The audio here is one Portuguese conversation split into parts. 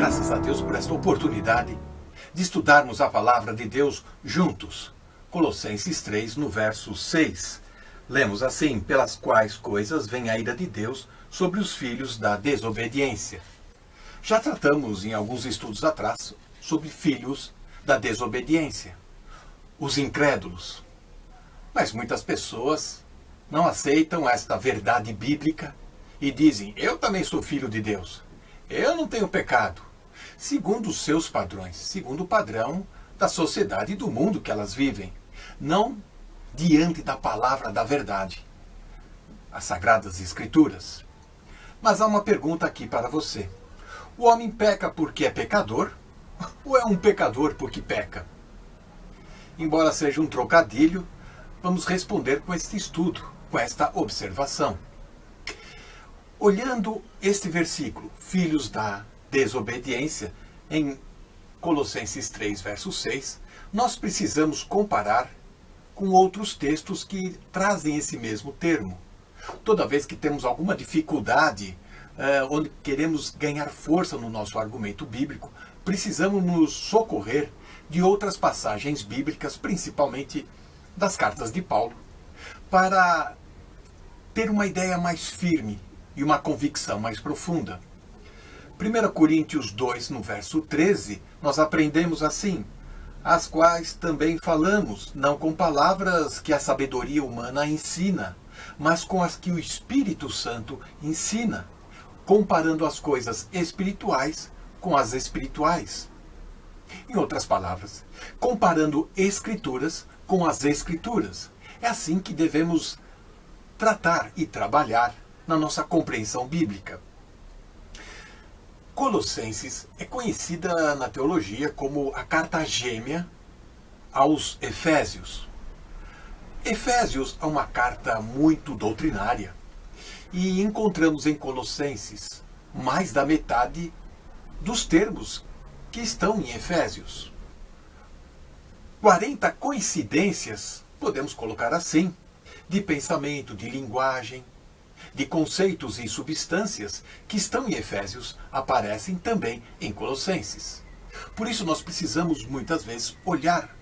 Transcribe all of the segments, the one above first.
graças a Deus por esta oportunidade de estudarmos a palavra de Deus juntos. Colossenses 3, no verso 6. Lemos assim: pelas quais coisas vem a ira de Deus sobre os filhos da desobediência. Já tratamos em alguns estudos atrás sobre filhos da desobediência, os incrédulos. Mas muitas pessoas não aceitam esta verdade bíblica e dizem: eu também sou filho de Deus, eu não tenho pecado, segundo os seus padrões, segundo o padrão da sociedade e do mundo que elas vivem, não diante da palavra da verdade, as Sagradas Escrituras. Mas há uma pergunta aqui para você: o homem peca porque é pecador ou é um pecador porque peca? Embora seja um trocadilho, vamos responder com este estudo, com esta observação. Olhando este versículo, filhos da desobediência, em Colossenses 3, verso 6, nós precisamos comparar com outros textos que trazem esse mesmo termo. Toda vez que temos alguma dificuldade, onde queremos ganhar força no nosso argumento bíblico, precisamos nos socorrer de outras passagens bíblicas, principalmente das cartas de Paulo, para ter uma ideia mais firme e uma convicção mais profunda. 1 Coríntios 2, no verso 13, nós aprendemos assim: as quais também falamos, não com palavras que a sabedoria humana ensina, mas com as que o Espírito Santo ensina, comparando as coisas espirituais com as espirituais. Em outras palavras, comparando Escrituras com as Escrituras. É assim que devemos tratar e trabalhar na nossa compreensão bíblica. Colossenses é conhecida na teologia como a carta gêmea aos Efésios. Efésios é uma carta muito doutrinária e encontramos em Colossenses mais da metade dos termos que estão em Efésios. 40 coincidências, podemos colocar assim, de pensamento, de linguagem, de conceitos e substâncias que estão em Efésios aparecem também em Colossenses. Por isso nós precisamos muitas vezes olhar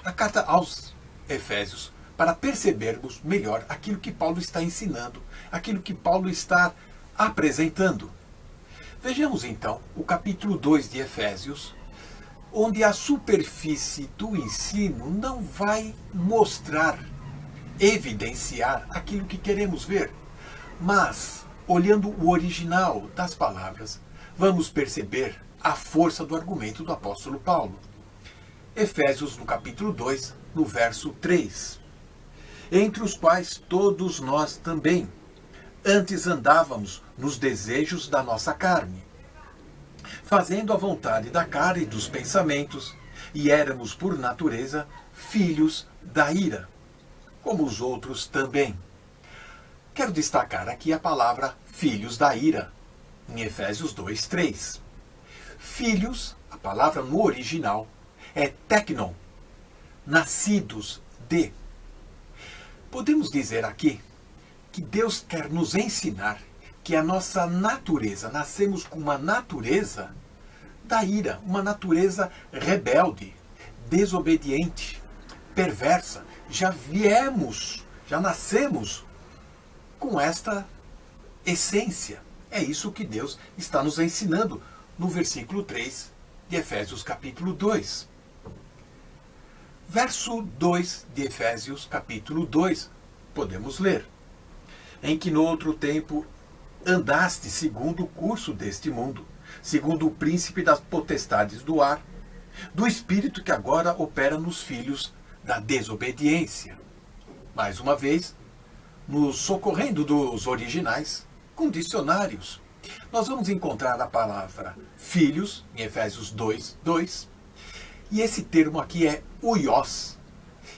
a carta aos Efésios para percebermos melhor aquilo que Paulo está ensinando, aquilo que Paulo está apresentando. Vejamos então o capítulo 2 de Efésios, onde a superfície do ensino não vai mostrar, evidenciar aquilo que queremos ver. Mas, olhando o original das palavras, vamos perceber a força do argumento do apóstolo Paulo. Efésios, no capítulo 2, no verso 3. Entre os quais todos nós também, antes andávamos nos desejos da nossa carne, fazendo a vontade da carne e dos pensamentos, e éramos, por natureza, filhos da ira, como os outros também. Quero destacar aqui a palavra filhos da ira, em Efésios 2, 3. Filhos, a palavra no original, é teknon, nascidos de. Podemos dizer aqui que Deus quer nos ensinar que a nossa natureza, nascemos com uma natureza da ira, uma natureza rebelde, desobediente, perversa. Já nascemos com esta essência. É isso que Deus está nos ensinando no versículo 3 de Efésios capítulo 2. Verso 2 de Efésios capítulo 2, podemos ler: em que no outro tempo andaste segundo o curso deste mundo, segundo o príncipe das potestades do ar, do espírito que agora opera nos filhos da desobediência. Mais uma vez, nos socorrendo dos originais, com dicionários, nós vamos encontrar a palavra filhos, em Efésios 2, 2, e esse termo aqui é huios.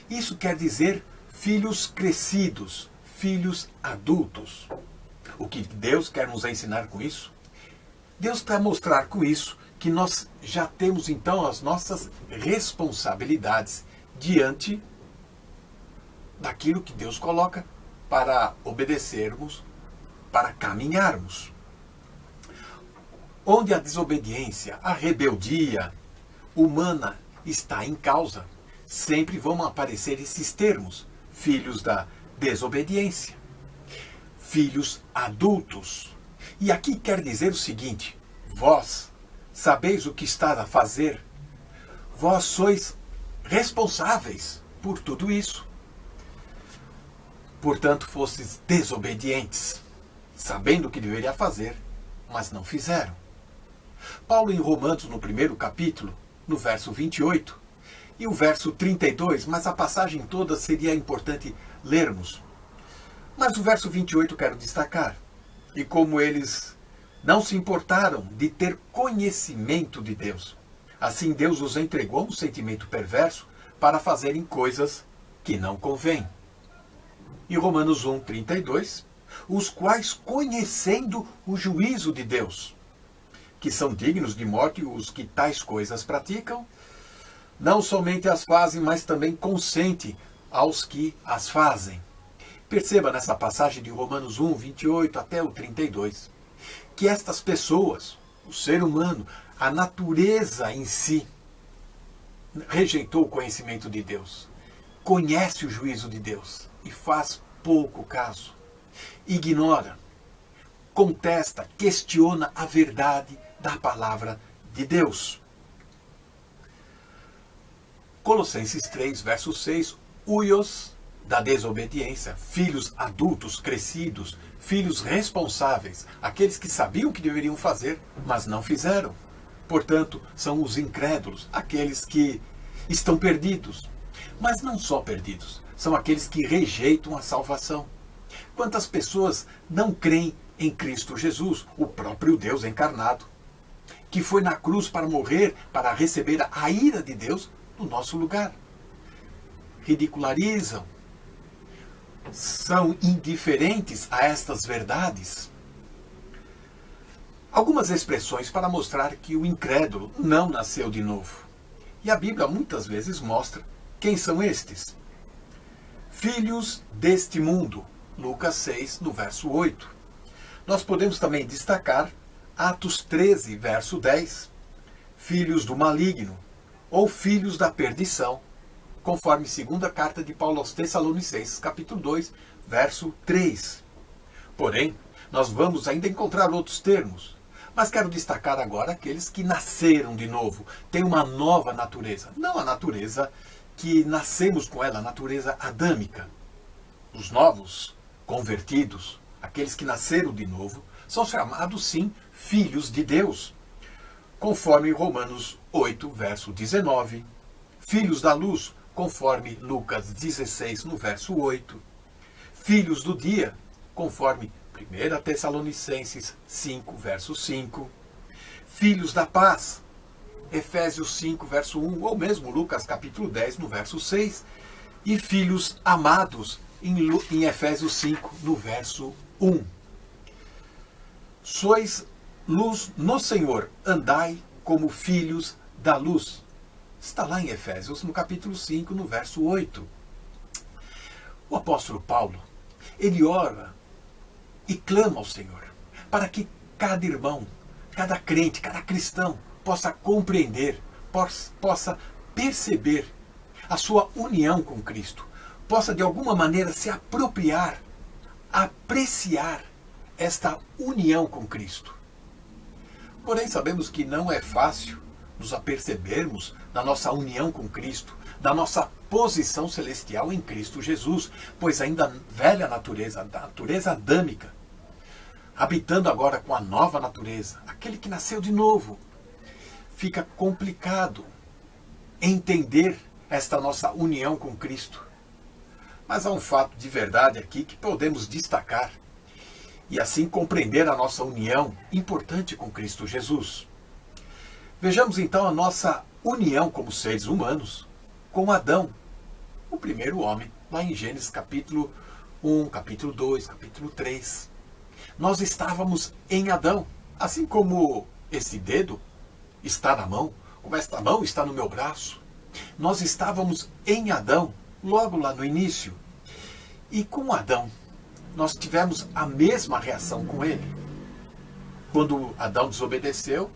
Isso quer dizer filhos crescidos, filhos adultos. O que Deus quer nos ensinar com isso? Deus quer mostrar com isso que nós já temos então as nossas responsabilidades diante daquilo que Deus coloca para obedecermos, para caminharmos. onde a desobediência, a rebeldia humana está em causa, sempre vão aparecer esses termos: filhos da desobediência, filhos adultos. E aqui quer dizer o seguinte: vós sabeis o que está a fazer, vós sois responsáveis por tudo isso. Portanto, fostes desobedientes, sabendo o que deveria fazer, mas não fizeram. Paulo, em Romanos, no primeiro capítulo, no verso 28 e o verso 32, mas a passagem toda seria importante lermos. Mas o verso 28 eu quero destacar. E como eles não se importaram de ter conhecimento de Deus, assim Deus os entregou um sentimento perverso para fazerem coisas que não convêm. Em Romanos 1, 32, os quais, conhecendo o juízo de Deus, que são dignos de morte os que tais coisas praticam, não somente as fazem, mas também consentem aos que as fazem. Perceba nessa passagem de Romanos 1, 28 até o 32, que estas pessoas, o ser humano, a natureza em si, rejeitou o conhecimento de Deus, conhece o juízo de Deus e faz pouco caso, ignora, contesta, questiona a verdade da palavra de Deus. Colossenses 3, verso 6, huios da desobediência, filhos adultos, crescidos, filhos responsáveis, aqueles que sabiam o que deveriam fazer, mas não fizeram. Portanto, são os incrédulos, aqueles que estão perdidos. Mas não só perdidos, são aqueles que rejeitam a salvação. Quantas pessoas não creem em Cristo Jesus, o próprio Deus encarnado, que foi na cruz para morrer, para receber a ira de Deus no nosso lugar? Ridicularizam, são indiferentes a estas verdades. Algumas expressões para mostrar que o incrédulo não nasceu de novo. E a Bíblia muitas vezes mostra quem são estes. Filhos deste mundo, Lucas 6, no verso 8. Nós podemos também destacar Atos 13, verso 10, filhos do maligno, ou filhos da perdição, conforme segunda carta de Paulo aos Tessalonicenses, capítulo 2, verso 3. Porém, nós vamos ainda encontrar outros termos, mas quero destacar agora aqueles que nasceram de novo, têm uma nova natureza, não a natureza que nascemos com ela, a natureza adâmica. Os novos convertidos, aqueles que nasceram de novo, são chamados sim filhos de Deus, conforme Romanos 8, verso 19, filhos da luz, conforme Lucas 16, no verso 8, filhos do dia, conforme 1 Tessalonicenses 5, verso 5, filhos da paz, Efésios 5, verso 1, ou mesmo Lucas capítulo 10, no verso 6, e filhos amados, em Efésios 5, no verso 1. Sois luz no Senhor, andai como filhos da luz. Está lá em Efésios, no capítulo 5, no verso 8. O apóstolo Paulo, ele ora e clama ao Senhor para que cada irmão, cada crente, cada cristão possa compreender, possa perceber a sua união com Cristo, possa de alguma maneira se apropriar, apreciar esta união com Cristo. Porém, sabemos que não é fácil nos apercebermos da nossa união com Cristo, da nossa posição celestial em Cristo Jesus, pois ainda a velha natureza, a natureza adâmica, habitando agora com a nova natureza, aquele que nasceu de novo, fica complicado entender esta nossa união com Cristo. Mas há um fato de verdade aqui que podemos destacar e assim compreender a nossa união importante com Cristo Jesus. Vejamos então a nossa união como seres humanos com Adão, o primeiro homem, lá em Gênesis capítulo 1, capítulo 2, capítulo 3. Nós estávamos em Adão, assim como esse dedo está na mão, como esta mão está no meu braço. Nós estávamos em Adão, logo lá no início. E com Adão, nós tivemos a mesma reação com ele. Quando Adão desobedeceu,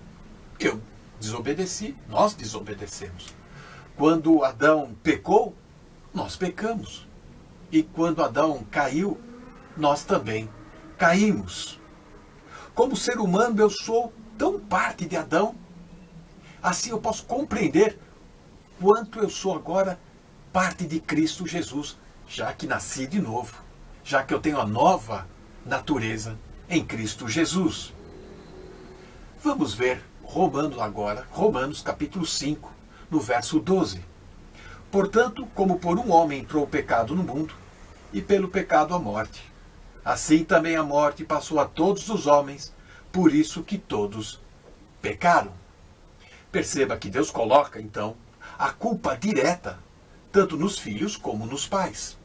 eu desobedeci, nós desobedecemos. Quando Adão pecou, nós pecamos. E quando Adão caiu, nós também caímos. Como ser humano, eu sou tão parte de Adão, assim eu posso compreender quanto eu sou agora parte de Cristo Jesus, já que nasci de novo, já que eu tenho a nova natureza em Cristo Jesus. Vamos ver Romanos capítulo 5, no verso 12. Portanto, como por um homem entrou o pecado no mundo, e pelo pecado a morte, assim também a morte passou a todos os homens, por isso que todos pecaram. Perceba que Deus coloca, então, a culpa direta, tanto nos filhos como nos pais.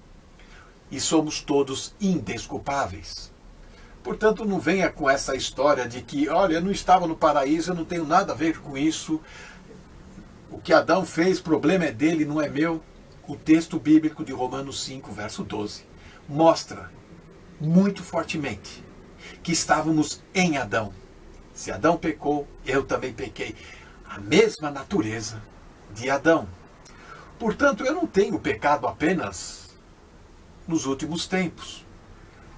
E somos todos indesculpáveis. Portanto, não venha com essa história de que, olha, eu não estava no paraíso, eu não tenho nada a ver com isso. O que Adão fez, problema é dele, não é meu. O texto bíblico de Romanos 5, verso 12, mostra muito fortemente que estávamos em Adão. Se Adão pecou, eu também pequei. A mesma natureza de Adão. Portanto, eu não tenho pecado apenas nos últimos tempos.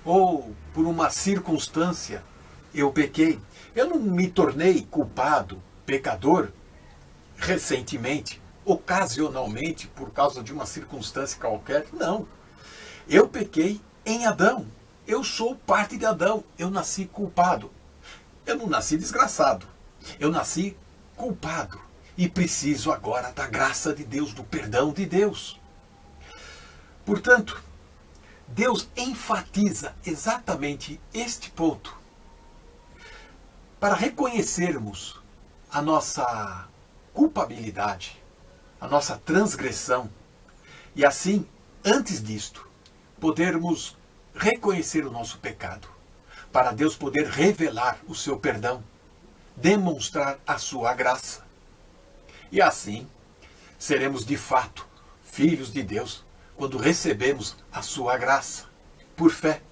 Ou por uma circunstância eu pequei. Eu não me tornei culpado, pecador, recentemente, ocasionalmente, por causa de uma circunstância qualquer. Não. Eu pequei em Adão. Eu sou parte de Adão. Eu nasci culpado. Eu não nasci desgraçado. Eu nasci culpado. E preciso agora da graça de Deus, do perdão de Deus. Portanto, Deus enfatiza exatamente este ponto para reconhecermos a nossa culpabilidade, a nossa transgressão, e assim, antes disto, podermos reconhecer o nosso pecado, para Deus poder revelar o seu perdão, demonstrar a sua graça. E assim, seremos de fato filhos de Deus, quando recebemos a sua graça, por fé.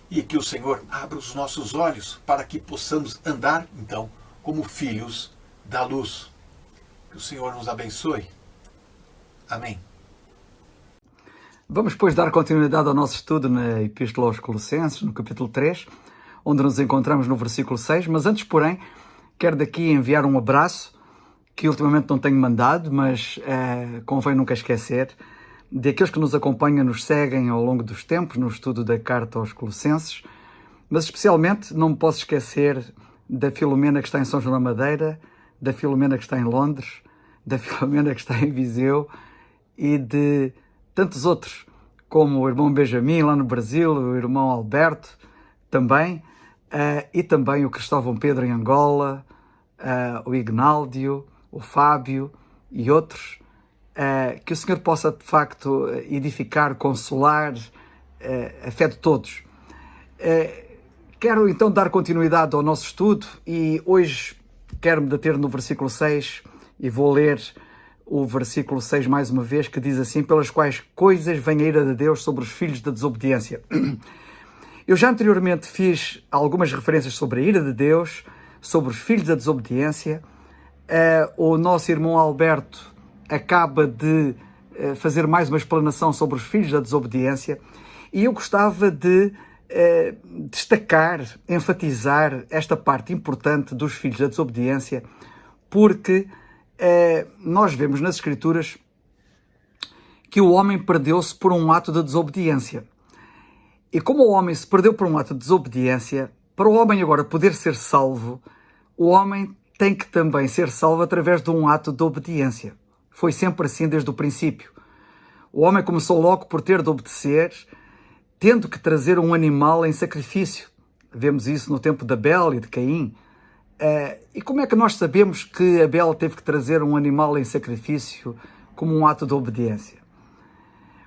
E que o Senhor abra os nossos olhos para que possamos andar, então, como filhos da luz. Que o Senhor nos abençoe. Amém. Vamos, pois, dar continuidade ao nosso estudo na Epístola aos Colossenses, no capítulo 3, onde nos encontramos no versículo 6. Mas antes, porém, quero daqui enviar um abraço, que ultimamente não tenho mandado, mas convém nunca esquecer, daqueles que nos acompanham, nos seguem ao longo dos tempos no estudo da Carta aos Colossenses, mas especialmente não me posso esquecer da Filomena que está em São João da Madeira, da Filomena que está em Londres, da Filomena que está em Viseu e de tantos outros, como o irmão Benjamin lá no Brasil, o irmão Alberto também, e também o Cristóvão Pedro em Angola, o Ignaldio, o Fábio e outros. Que o Senhor possa, de facto, edificar, consolar a fé de todos. Quero, então, dar continuidade ao nosso estudo e hoje quero-me deter no versículo 6 e vou ler o versículo 6 mais uma vez, que diz assim: pelas quais coisas vem a ira de Deus sobre os filhos da desobediência. Eu já anteriormente fiz algumas referências sobre a ira de Deus, sobre os filhos da desobediência. O nosso irmão Alberto acaba de fazer mais uma explanação sobre os filhos da desobediência e eu gostava de destacar, enfatizar esta parte importante dos filhos da desobediência, porque nós vemos nas Escrituras que o homem perdeu-se por um ato de desobediência. E como o homem se perdeu por um ato de desobediência, para o homem agora poder ser salvo, o homem tem que também ser salvo através de um ato de obediência. Foi sempre assim desde o princípio. O homem começou logo por ter de obedecer, tendo que trazer um animal em sacrifício. Vemos isso no tempo de Abel e de Caim. E como é que nós sabemos que Abel teve que trazer um animal em sacrifício como um ato de obediência?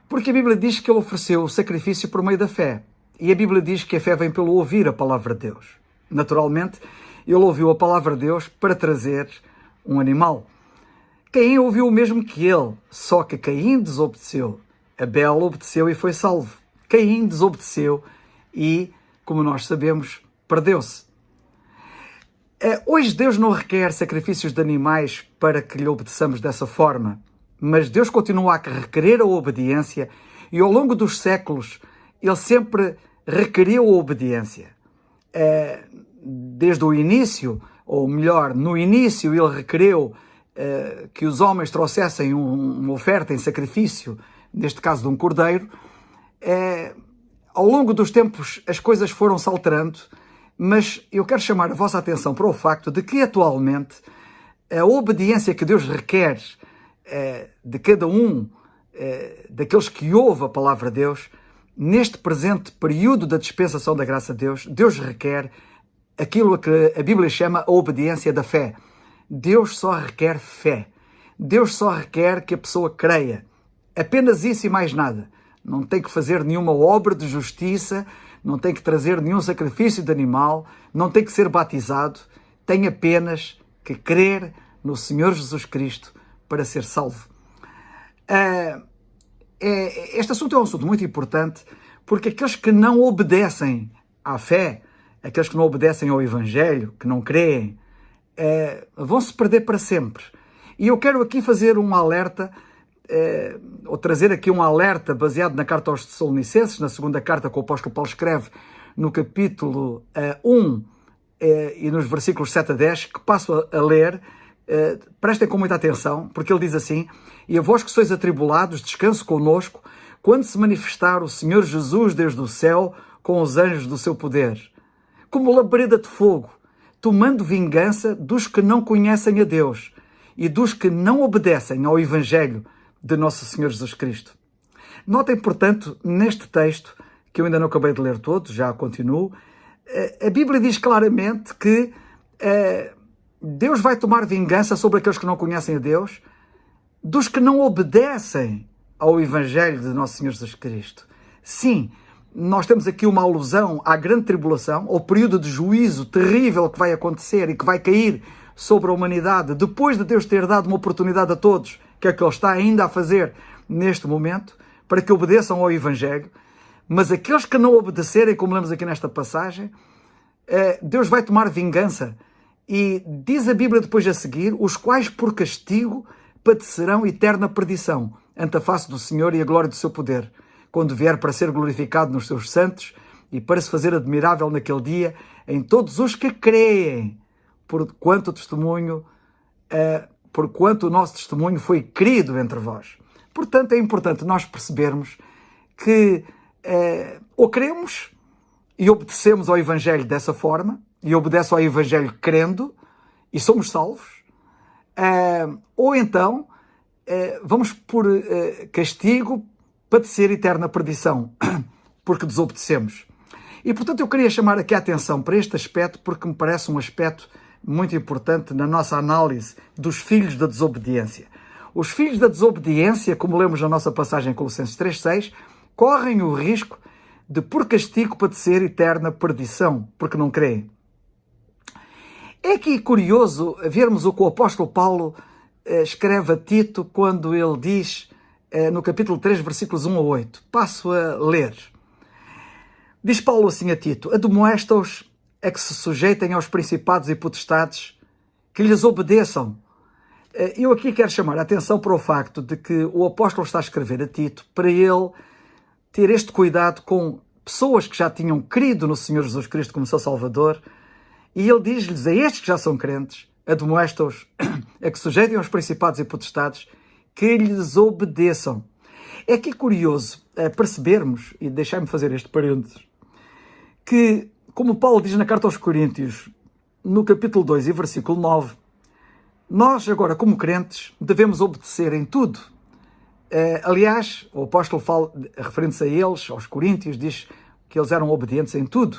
Porque a Bíblia diz que ele ofereceu o sacrifício por meio da fé. E a Bíblia diz que a fé vem pelo ouvir a palavra de Deus. Naturalmente, ele ouviu a palavra de Deus para trazer um animal. Caim ouviu o mesmo que ele, só que Caim desobedeceu. Abel obedeceu e foi salvo. Caim desobedeceu e, como nós sabemos, perdeu-se. Hoje Deus não requer sacrifícios de animais para que lhe obedeçamos dessa forma, mas Deus continua a requerer a obediência e ao longo dos séculos Ele sempre requeriu a obediência. Desde o início, ou melhor, no início Ele requereu que os homens trouxessem uma oferta em sacrifício, neste caso de um cordeiro. Ao longo dos tempos as coisas foram se alterando, mas eu quero chamar a vossa atenção para o facto de que atualmente a obediência que Deus requer de cada um daqueles que ouve a palavra de Deus, neste presente período da dispensação da graça de Deus, Deus requer aquilo que a Bíblia chama a obediência da fé. Deus só requer fé. Deus só requer que a pessoa creia. Apenas isso e mais nada. Não tem que fazer nenhuma obra de justiça, não tem que trazer nenhum sacrifício de animal, não tem que ser batizado, tem apenas que crer no Senhor Jesus Cristo para ser salvo. Este assunto é um assunto muito importante, porque aqueles que não obedecem à fé, aqueles que não obedecem ao Evangelho, que não creem, vão se perder para sempre. E eu quero aqui fazer um alerta, ou trazer aqui um alerta baseado na carta aos Tessalonicenses, na segunda carta que o apóstolo Paulo escreve, no capítulo 1 e nos versículos 7 a 10, que passo a ler. Prestem com muita atenção, porque ele diz assim: e a vós que sois atribulados, descanso connosco, quando se manifestar o Senhor Jesus desde o céu com os anjos do seu poder, como labareda de fogo, tomando vingança dos que não conhecem a Deus e dos que não obedecem ao Evangelho de nosso Senhor Jesus Cristo. Notem, portanto, neste texto, que eu ainda não acabei de ler todo, já continuo, a Bíblia diz claramente que Deus vai tomar vingança sobre aqueles que não conhecem a Deus, dos que não obedecem ao Evangelho de nosso Senhor Jesus Cristo. Sim, nós temos aqui uma alusão à grande tribulação, ao período de juízo terrível que vai acontecer e que vai cair sobre a humanidade, depois de Deus ter dado uma oportunidade a todos, que é o que Ele está ainda a fazer neste momento, para que obedeçam ao Evangelho. Mas aqueles que não obedecerem, como lemos aqui nesta passagem, Deus vai tomar vingança. E diz a Bíblia depois a seguir: os quais por castigo padecerão eterna perdição ante a face do Senhor e a glória do seu poder, quando vier para ser glorificado nos seus santos e para se fazer admirável naquele dia em todos os que creem, porquanto o nosso testemunho foi querido entre vós. Portanto, é importante nós percebermos que ou cremos e obedecemos ao Evangelho dessa forma, e obedece ao Evangelho crendo, e somos salvos, ou então vamos por castigo padecer eterna perdição, porque desobedecemos. E, portanto, eu queria chamar aqui a atenção para este aspecto, porque me parece um aspecto muito importante na nossa análise dos filhos da desobediência. Os filhos da desobediência, como lemos na nossa passagem em Colossenses 3,6, correm o risco de, por castigo, padecer eterna perdição, porque não creem. É aqui curioso vermos o que o apóstolo Paulo escreve a Tito quando ele diz, no capítulo 3, versículos 1 a 8. Passo a ler. Diz Paulo assim a Tito: admoesta-os a que se sujeitem aos principados e potestades, que lhes obedeçam. Eu aqui quero chamar a atenção para o facto de que o apóstolo está a escrever a Tito para ele ter este cuidado com pessoas que já tinham crido no Senhor Jesus Cristo como seu Salvador, e ele diz-lhes a estes que já são crentes, admoesta-os a que sujeitem aos principados e potestades, que lhes obedeçam. É aqui curioso percebermos, e deixai-me fazer este parênteses, que, como Paulo diz na carta aos Coríntios, no capítulo 2 e versículo 9, nós agora, como crentes, devemos obedecer em tudo. Aliás, o apóstolo fala, referente-se a eles, aos Coríntios, diz que eles eram obedientes em tudo.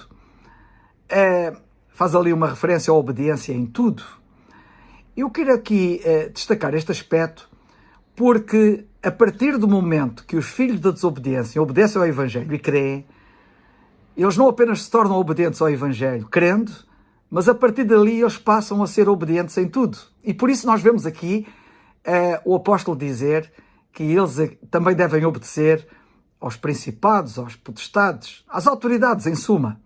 Faz ali uma referência à obediência em tudo. Eu quero aqui destacar este aspecto, porque a partir do momento que os filhos da desobediência obedecem ao Evangelho e creem, eles não apenas se tornam obedientes ao Evangelho crendo, mas a partir dali eles passam a ser obedientes em tudo. E por isso nós vemos aqui o apóstolo dizer que eles também devem obedecer aos principados, aos potestades, às autoridades, em suma.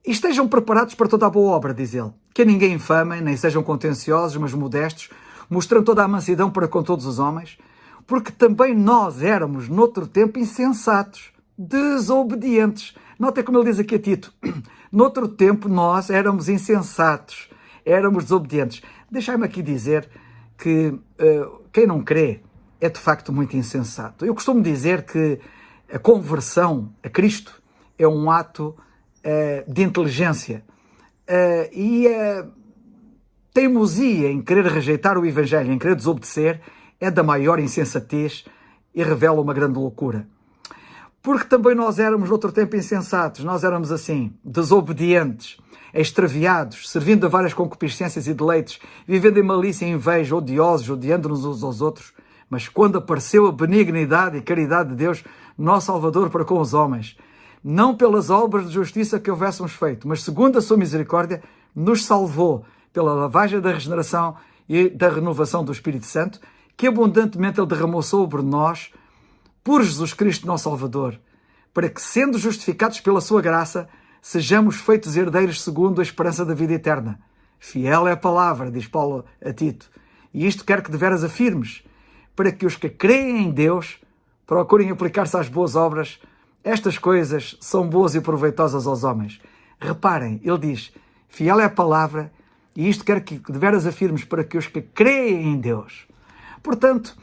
E estejam preparados para toda a boa obra, diz ele. Que a ninguém infamem, nem sejam contenciosos, mas modestos, mostrando toda a mansidão para com todos os homens, porque também nós éramos, noutro tempo, insensatos, desobedientes. Notem como ele diz aqui a Tito. Noutro tempo, nós éramos insensatos, éramos desobedientes. Deixai-me aqui dizer que quem não crê é, de facto, muito insensato. Eu costumo dizer que a conversão a Cristo é um ato de inteligência. E a teimosia em querer rejeitar o Evangelho, em querer desobedecer, é da maior insensatez e revela uma grande loucura. Porque também nós éramos, noutro tempo, insensatos. Nós éramos assim, desobedientes, extraviados, servindo a várias concupiscências e deleites, vivendo em malícia e inveja, odiosos, odiando-nos uns aos outros. Mas quando apareceu a benignidade e caridade de Deus, nosso Salvador para com os homens, não pelas obras de justiça que houvéssemos feito, mas segundo a sua misericórdia, nos salvou pela lavagem da regeneração e da renovação do Espírito Santo, que abundantemente Ele derramou sobre nós, por Jesus Cristo, nosso Salvador, para que, sendo justificados pela sua graça, sejamos feitos herdeiros segundo a esperança da vida eterna. Fiel é a palavra, diz Paulo a Tito, e isto quero que deveras afirmes, para que os que creem em Deus procurem aplicar-se às boas obras. Estas coisas são boas e proveitosas aos homens. Reparem, ele diz, fiel é a palavra, e isto quero que deveras afirmes, para que os que creem em Deus. Portanto,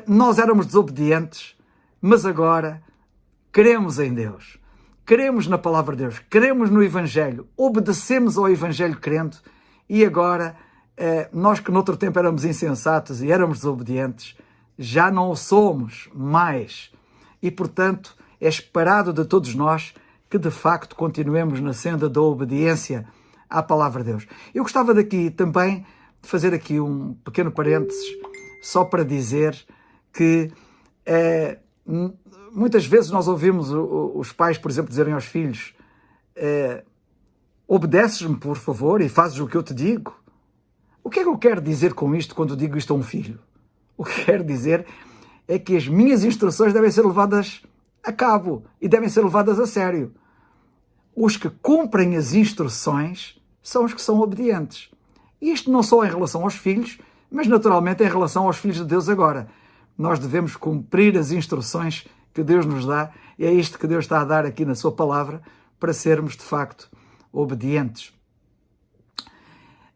nós éramos desobedientes, mas agora cremos em Deus, cremos na palavra de Deus, cremos no Evangelho, obedecemos ao Evangelho crendo, e agora nós que noutro tempo éramos insensatos e éramos desobedientes, já não o somos mais. E, portanto, é esperado de todos nós que, de facto, continuemos na senda da obediência à palavra de Deus. Eu gostava daqui também de fazer aqui um pequeno parênteses, só para dizer que muitas vezes nós ouvimos os pais, por exemplo, dizerem aos filhos, obedeces-me, por favor, e fazes o que eu te digo. O que é que eu quero dizer com isto quando digo isto a um filho? O que quero dizer é que as minhas instruções devem ser levadas a cabo e devem ser levadas a sério. Os que cumprem as instruções são os que são obedientes. Isto não só em relação aos filhos, mas naturalmente em relação aos filhos de Deus agora. Nós devemos cumprir as instruções que Deus nos dá, e é isto que Deus está a dar aqui na sua palavra, para sermos de facto obedientes.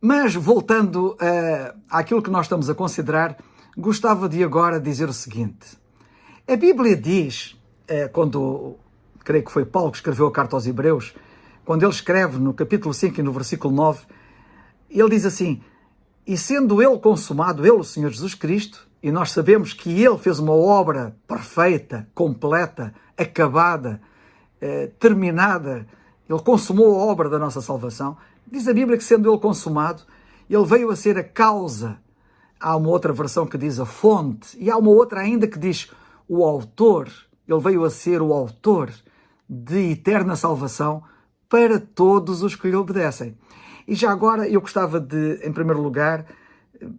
Mas voltando àquilo que nós estamos a considerar, gostava de agora dizer o seguinte. A Bíblia diz, creio que foi Paulo que escreveu a carta aos Hebreus, quando ele escreve no capítulo 5 e no versículo 9, ele diz assim, e sendo ele consumado, ele, o Senhor Jesus Cristo, e nós sabemos que ele fez uma obra perfeita, completa, acabada, terminada, ele consumou a obra da nossa salvação, diz a Bíblia que sendo ele consumado, ele veio a ser a causa. Há uma outra versão que diz a fonte, e há uma outra ainda que diz o autor. Ele veio a ser o autor de eterna salvação para todos os que lhe obedecem. E já agora eu gostava de, em primeiro lugar,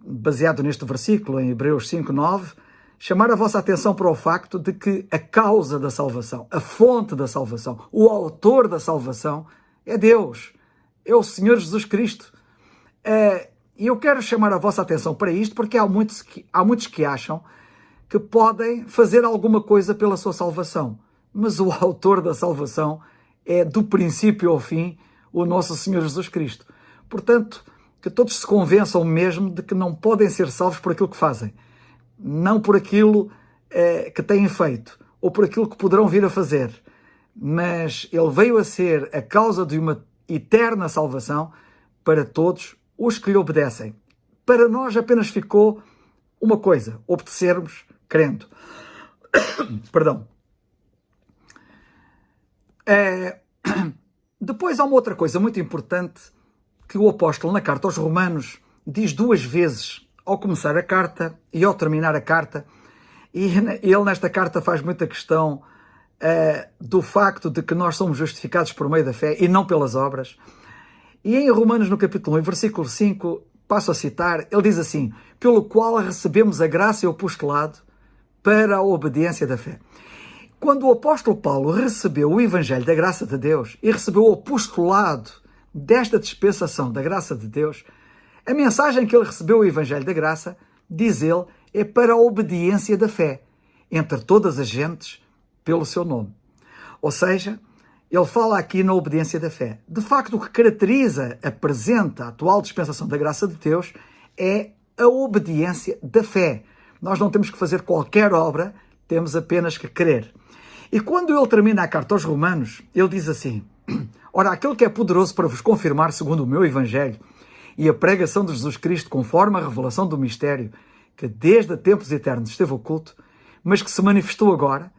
baseado neste versículo, em Hebreus 5:9, chamar a vossa atenção para o facto de que a causa da salvação, a fonte da salvação, o autor da salvação é Deus, é o Senhor Jesus Cristo. E eu quero chamar a vossa atenção para isto porque há muitos que acham que podem fazer alguma coisa pela sua salvação, mas o autor da salvação é, do princípio ao fim, o nosso Senhor Jesus Cristo. Portanto, que todos se convençam mesmo de que não podem ser salvos por aquilo que fazem, não por aquilo que têm feito, ou por aquilo que poderão vir a fazer, mas ele veio a ser a causa de uma eterna salvação para todos os que lhe obedecem. Para nós apenas ficou uma coisa, obedecermos crendo. Perdão. Depois há uma outra coisa muito importante que o apóstolo na carta aos Romanos diz duas vezes ao começar a carta e ao terminar a carta, e ele nesta carta faz muita questão do facto de que nós somos justificados por meio da fé e não pelas obras. E em Romanos, no capítulo 1, versículo 5, passo a citar, ele diz assim, pelo qual recebemos a graça e o apostolado para a obediência da fé. quando o apóstolo Paulo recebeu o Evangelho da graça de Deus e recebeu o apostolado desta dispensação da graça de Deus, a mensagem que ele recebeu o Evangelho da graça, diz ele, é para a obediência da fé entre todas as gentes pelo seu nome. Ou seja, ele fala aqui na obediência da fé. De facto, o que caracteriza a presente, a atual dispensação da graça de Deus é a obediência da fé. Nós não temos que fazer qualquer obra, temos apenas que crer. E quando ele termina a carta aos Romanos, ele diz assim: ora, aquele que é poderoso para vos confirmar segundo o meu Evangelho e a pregação de Jesus Cristo conforme a revelação do mistério que desde tempos eternos esteve oculto, mas que se manifestou agora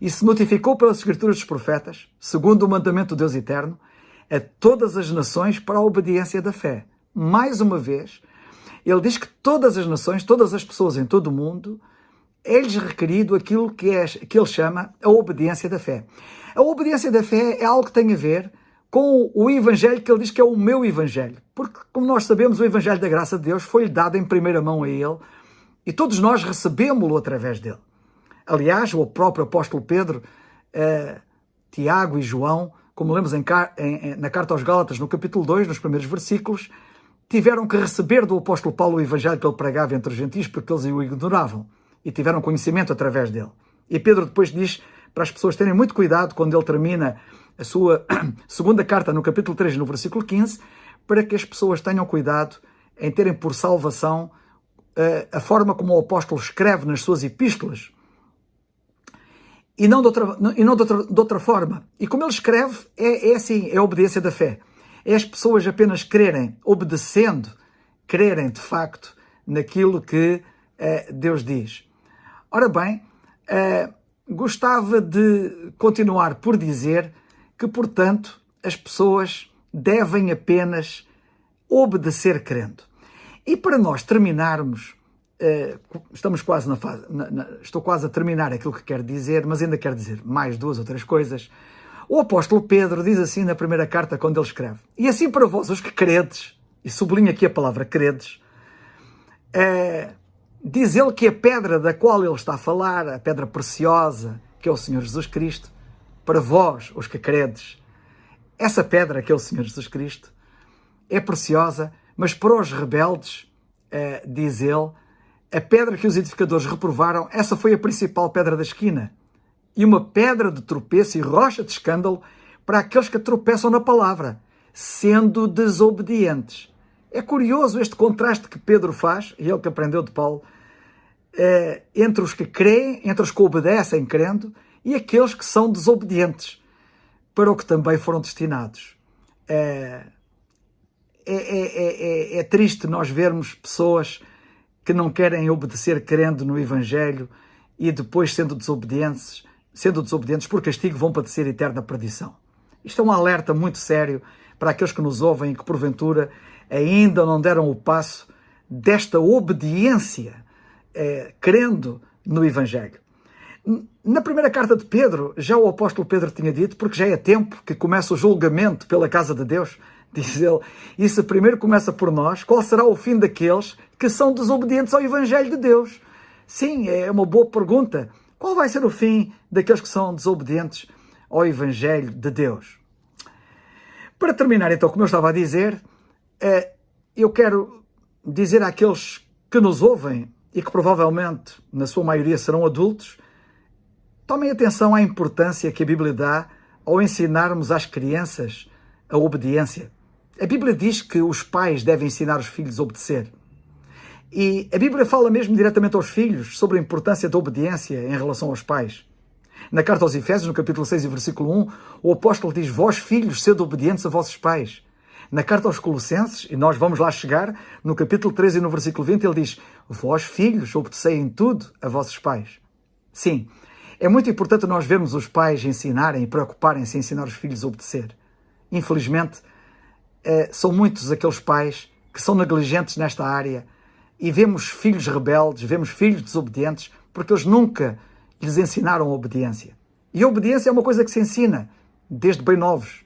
e se notificou pelas Escrituras dos profetas, segundo o mandamento do Deus eterno, a todas as nações para a obediência da fé. Mais uma vez, ele diz que todas as nações, todas as pessoas em todo o mundo, é-lhes requerido aquilo que ele chama a obediência da fé. A obediência da fé é algo que tem a ver com o Evangelho que ele diz que é o meu Evangelho. Porque, como nós sabemos, o Evangelho da graça de Deus foi-lhe dado em primeira mão a ele e todos nós recebemos-lo através dele. Aliás, o próprio apóstolo Pedro, Tiago e João, como lemos na carta aos Gálatas, no capítulo 2, nos primeiros versículos, tiveram que receber do apóstolo Paulo o Evangelho que ele pregava entre os gentios porque eles o ignoravam e tiveram conhecimento através dele. E Pedro depois diz para as pessoas terem muito cuidado quando ele termina a sua segunda carta no capítulo 3, no versículo 15, para que as pessoas tenham cuidado em terem por salvação a forma como o apóstolo escreve nas suas epístolas e não de outra forma. E como ele escreve, é assim, é a obediência da fé. É as pessoas apenas crerem, obedecendo, crerem de facto naquilo que Deus diz. Ora bem, gostava de continuar por dizer que, portanto, as pessoas devem apenas obedecer crendo. E para nós terminarmos, estamos quase na fase, estou quase a terminar aquilo que quero dizer, mas ainda quero dizer mais 2 ou 3 coisas. O apóstolo Pedro diz assim na primeira carta, quando ele escreve: e assim para vós, os que credes, e sublinha aqui a palavra credes, diz ele que a pedra da qual ele está a falar, a pedra preciosa, que é o Senhor Jesus Cristo, para vós, os que credes, essa pedra, que é o Senhor Jesus Cristo, é preciosa, mas para os rebeldes, diz ele, a pedra que os edificadores reprovaram, essa foi a principal pedra da esquina, e uma pedra de tropeço e rocha de escândalo para aqueles que tropeçam na palavra, sendo desobedientes. É curioso este contraste que Pedro faz, e ele que aprendeu de Paulo, entre os que creem, entre os que obedecem crendo, e aqueles que são desobedientes, para o que também foram destinados. É triste nós vermos pessoas que não querem obedecer crendo no Evangelho e depois, sendo desobedientes por castigo, vão padecer eterna perdição. Isto é um alerta muito sério para aqueles que nos ouvem e que, porventura, ainda não deram o passo desta obediência, crendo no Evangelho. Na primeira carta de Pedro, já o apóstolo Pedro tinha dito, porque já é tempo que começa o julgamento pela casa de Deus, diz ele, e se primeiro começa por nós, qual será o fim daqueles que são desobedientes ao Evangelho de Deus? Sim, é uma boa pergunta. Qual vai ser o fim daqueles que são desobedientes ao Evangelho de Deus? Para terminar, então, como eu estava a dizer, eu quero dizer àqueles que nos ouvem e que provavelmente, na sua maioria, serão adultos, tomem atenção à importância que a Bíblia dá ao ensinarmos às crianças a obediência. A Bíblia diz que os pais devem ensinar os filhos a obedecer. E a Bíblia fala mesmo diretamente aos filhos sobre a importância da obediência em relação aos pais. Na carta aos Efésios, no capítulo 6 e versículo 1, o apóstolo diz: vós, filhos, sede obedientes a vossos pais. Na carta aos Colossenses, e nós vamos lá chegar, no capítulo 13 e no versículo 20, ele diz: vós, filhos, obedecei em tudo a vossos pais. Sim, é muito importante nós vermos os pais ensinarem e preocuparem-se em ensinar os filhos a obedecer. Infelizmente, são muitos aqueles pais que são negligentes nesta área e vemos filhos rebeldes, vemos filhos desobedientes, porque eles nunca lhes ensinaram a obediência. E a obediência é uma coisa que se ensina desde bem novos.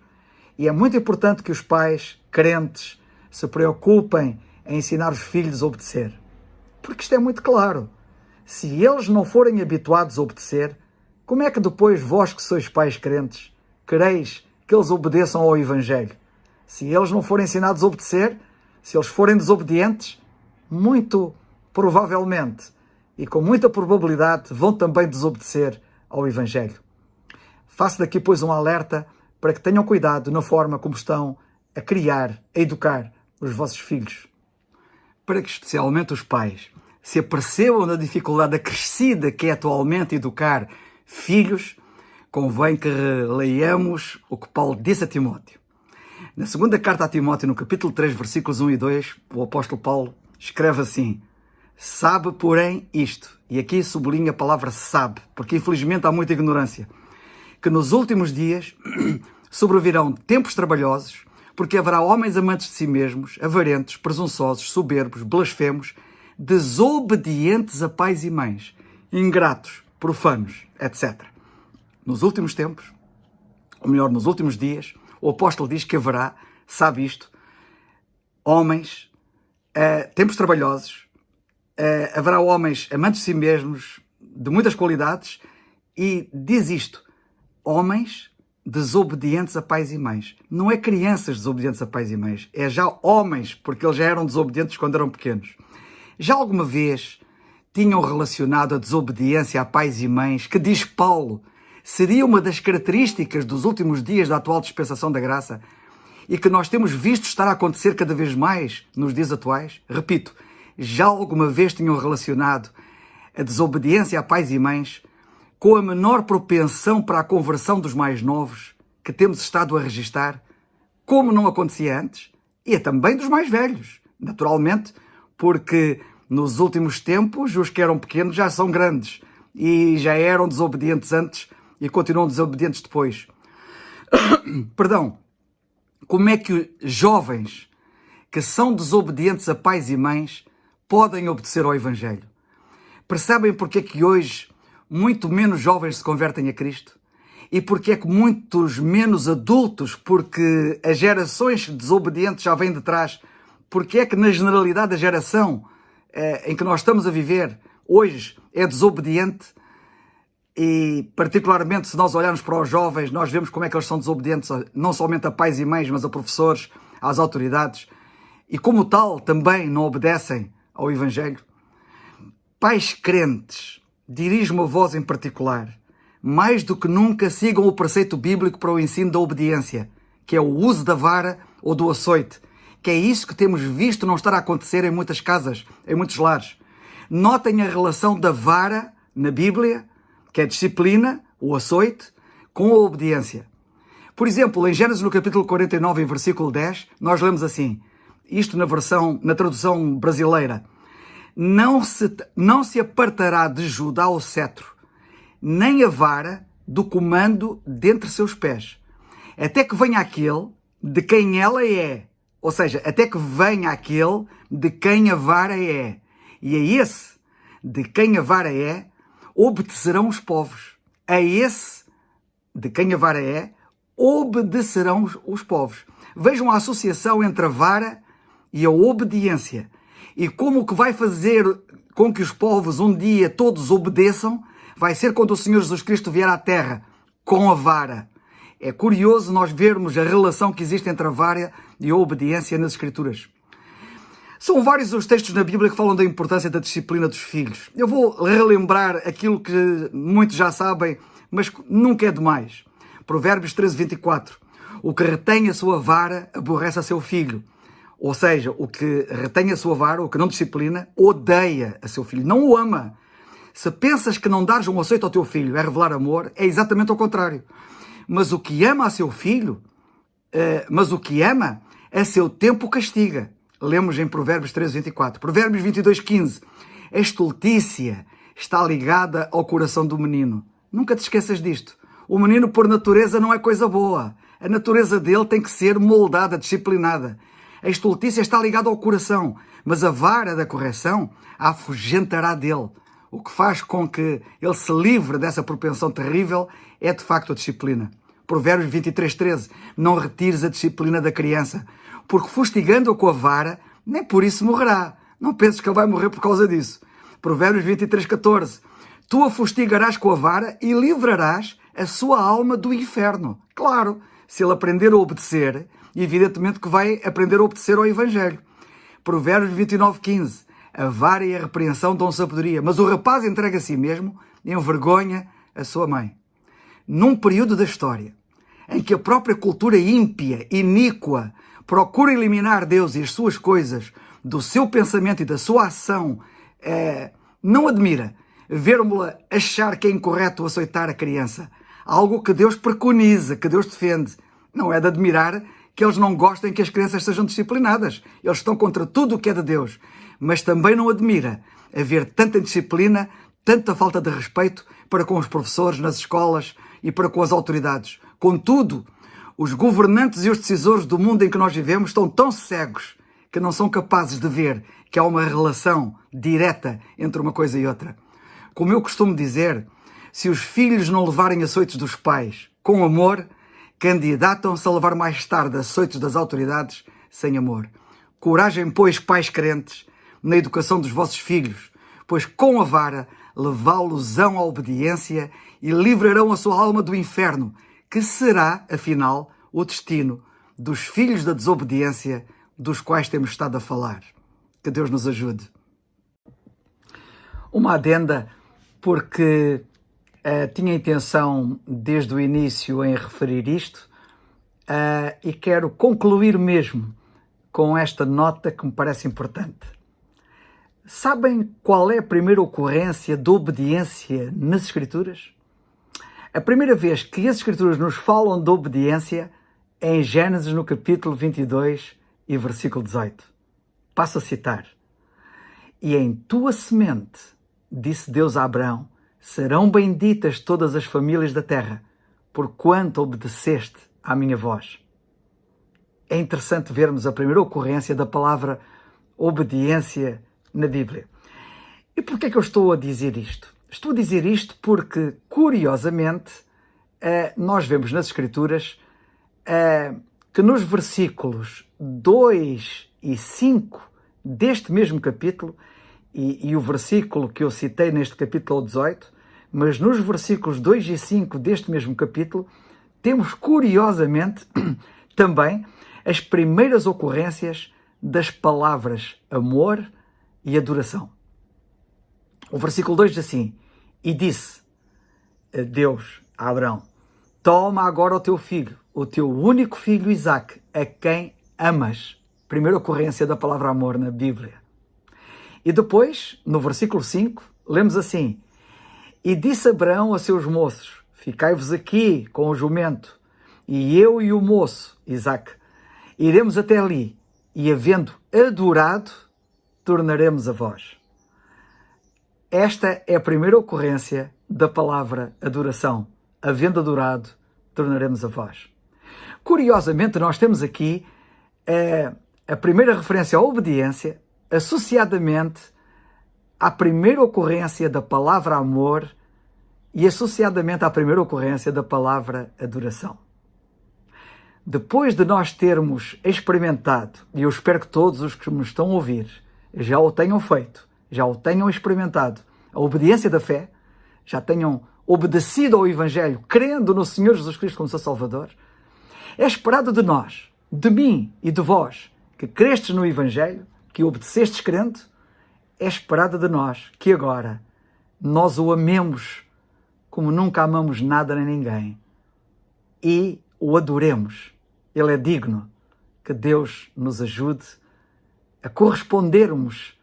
E é muito importante que os pais crentes se preocupem em ensinar os filhos a obedecer. Porque isto é muito claro. Se eles não forem habituados a obedecer, como é que depois vós que sois pais crentes, quereis que eles obedeçam ao Evangelho? Se eles não forem ensinados a obedecer, se eles forem desobedientes, muito provavelmente e com muita probabilidade vão também desobedecer ao Evangelho. Faço daqui, pois, um alerta para que tenham cuidado na forma como estão a criar, a educar os vossos filhos. Para que especialmente os pais se apercebam da dificuldade acrescida que é atualmente educar filhos, convém que releiamos o que Paulo disse a Timóteo. Na segunda carta a Timóteo, no capítulo 3, versículos 1 e 2, o apóstolo Paulo escreve assim: sabe, porém, isto, e aqui sublinha a palavra sabe, porque infelizmente há muita ignorância, que nos últimos dias sobrevirão tempos trabalhosos, porque haverá homens amantes de si mesmos, avarentos, presunçosos, soberbos, blasfemos, desobedientes a pais e mães, ingratos, profanos, etc. Nos últimos tempos, ou melhor, nos últimos dias, o apóstolo diz que haverá, sabe isto, homens, tempos trabalhosos, haverá homens amantes de si mesmos, de muitas qualidades, e diz isto, homens desobedientes a pais e mães. Não é crianças desobedientes a pais e mães, é já homens, porque eles já eram desobedientes quando eram pequenos. Já alguma vez tinham relacionado a desobediência a pais e mães, que diz Paulo, seria uma das características dos últimos dias da atual dispensação da graça e que nós temos visto estar a acontecer cada vez mais nos dias atuais? Repito, já alguma vez tinham relacionado a desobediência a pais e mães com a menor propensão para a conversão dos mais novos que temos estado a registar, como não acontecia antes, e também dos mais velhos, naturalmente, porque nos últimos tempos os que eram pequenos já são grandes e já eram desobedientes antes e continuam desobedientes depois. Perdão. Como é que jovens que são desobedientes a pais e mães podem obedecer ao Evangelho? Percebem porque é que hoje muito menos jovens se convertem a Cristo? E porque é que muitos menos adultos, porque as gerações desobedientes já vêm de trás, porque é que na generalidade a geração em que nós estamos a viver hoje é desobediente? E particularmente se nós olharmos para os jovens, nós vemos como é que eles são desobedientes não somente a pais e mães, mas a professores, às autoridades, e como tal também não obedecem ao Evangelho. Pais crentes, dirijo-me a vós em particular, mais do que nunca sigam o preceito bíblico para o ensino da obediência, que é o uso da vara ou do açoite, que é isso que temos visto não estar a acontecer em muitas casas, em muitos lares. Notem a relação da vara na Bíblia, que é a disciplina, o açoite, com a obediência. Por exemplo, em Gênesis no capítulo 49, em versículo 10, nós lemos assim, isto na tradução brasileira: não se apartará de Judá o cetro, nem a vara do comando dentre seus pés, até que venha aquele de quem ela é, ou seja, até que venha aquele de quem a vara é, e a esse de quem a vara é, obedecerão os povos. A esse de quem a vara é, obedecerão os povos. Vejam a associação entre a vara e a obediência. E como o que vai fazer com que os povos um dia todos obedeçam, vai ser quando o Senhor Jesus Cristo vier à terra, com a vara. É curioso nós vermos a relação que existe entre a vara e a obediência nas Escrituras. São vários os textos na Bíblia que falam da importância da disciplina dos filhos. Eu vou relembrar aquilo que muitos já sabem, mas nunca é demais. Provérbios 13:24. O que retém a sua vara aborrece a seu filho. Ou seja, o que retém a sua vara, o que não disciplina, odeia a seu filho, não o ama. Se pensas que não dares um açoite ao teu filho é revelar amor, é exatamente ao contrário. Mas o que ama a seu filho, a seu tempo castiga. Lemos em Provérbios 13:24. Provérbios 22:15. A estultícia está ligada ao coração do menino. Nunca te esqueças disto. O menino, por natureza, não é coisa boa. A natureza dele tem que ser moldada, disciplinada. A estultícia está ligada ao coração, mas a vara da correção a afugentará dele. O que faz com que ele se livre dessa propensão terrível é, de facto, a disciplina. Provérbios 23:13. Não retires a disciplina da criança, porque fustigando-a com a vara, nem por isso morrerá. Não penses que ele vai morrer por causa disso. Provérbios 23:14. Tu a fustigarás com a vara e livrarás a sua alma do inferno. Claro, se ele aprender a obedecer, evidentemente que vai aprender a obedecer ao Evangelho. Provérbios 29:15. A vara e a repreensão dão sabedoria, mas o rapaz entrega a si mesmo e envergonha a sua mãe. Num período da história em que a própria cultura ímpia, iníqua, procura eliminar Deus e as suas coisas do seu pensamento e da sua ação, não admira ver-me-la achar que é incorreto aceitar a criança. Algo que Deus preconiza, que Deus defende. Não é de admirar que eles não gostem que as crianças sejam disciplinadas. Eles estão contra tudo o que é de Deus. Mas também não admira haver tanta indisciplina, tanta falta de respeito para com os professores nas escolas e para com as autoridades. Contudo, os governantes e os decisores do mundo em que nós vivemos estão tão cegos que não são capazes de ver que há uma relação direta entre uma coisa e outra. Como eu costumo dizer, se os filhos não levarem açoites dos pais com amor, candidatam-se a levar mais tarde açoites das autoridades sem amor. Coragem, pois, pais crentes, na educação dos vossos filhos, pois com a vara levá-los-ão à obediência e livrarão a sua alma do inferno, que será, afinal, o destino dos filhos da desobediência dos quais temos estado a falar. Que Deus nos ajude. Uma adenda, porque tinha intenção desde o início em referir isto e quero concluir mesmo com esta nota que me parece importante. Sabem qual é a primeira ocorrência de obediência nas Escrituras? A primeira vez que as Escrituras nos falam de obediência é em Gênesis, no capítulo 22 e versículo 18. Passo a citar. E em tua semente, disse Deus a Abraão, serão benditas todas as famílias da terra, porquanto obedeceste à minha voz. É interessante vermos a primeira ocorrência da palavra obediência na Bíblia. E porquê é que eu estou a dizer isto? Estou a dizer isto porque, curiosamente, nós vemos nas Escrituras que nos versículos 2 e 5 deste mesmo capítulo, e o versículo que eu citei neste capítulo 18, mas nos versículos 2 e 5 deste mesmo capítulo, temos curiosamente também as primeiras ocorrências das palavras amor e adoração. O versículo 2 diz assim, e disse Deus a Abraão, toma agora o teu filho, o teu único filho Isaque, a quem amas. Primeira ocorrência da palavra amor na Bíblia. E depois, no versículo 5, lemos assim, e disse Abraão a seus moços, ficai-vos aqui com o jumento, e eu e o moço, Isaque, iremos até ali, e havendo adorado, tornaremos a vós. Esta é a primeira ocorrência da palavra adoração. Havendo adorado, tornaremos a vós. Curiosamente, nós temos aqui a primeira referência à obediência, associadamente à primeira ocorrência da palavra amor e associadamente à primeira ocorrência da palavra adoração. Depois de nós termos experimentado, e eu espero que todos os que me estão a ouvir já o tenham feito, já o tenham experimentado, a obediência da fé, já tenham obedecido ao Evangelho, crendo no Senhor Jesus Cristo como seu Salvador, é esperado de nós, de mim e de vós, que crestes no Evangelho, que obedecestes crendo, é esperado de nós que agora nós o amemos como nunca amamos nada nem ninguém e o adoremos. Ele é digno. Que Deus nos ajude a correspondermos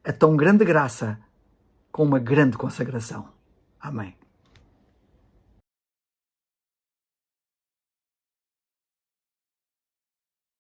a tão grande graça com uma grande consagração. Amém.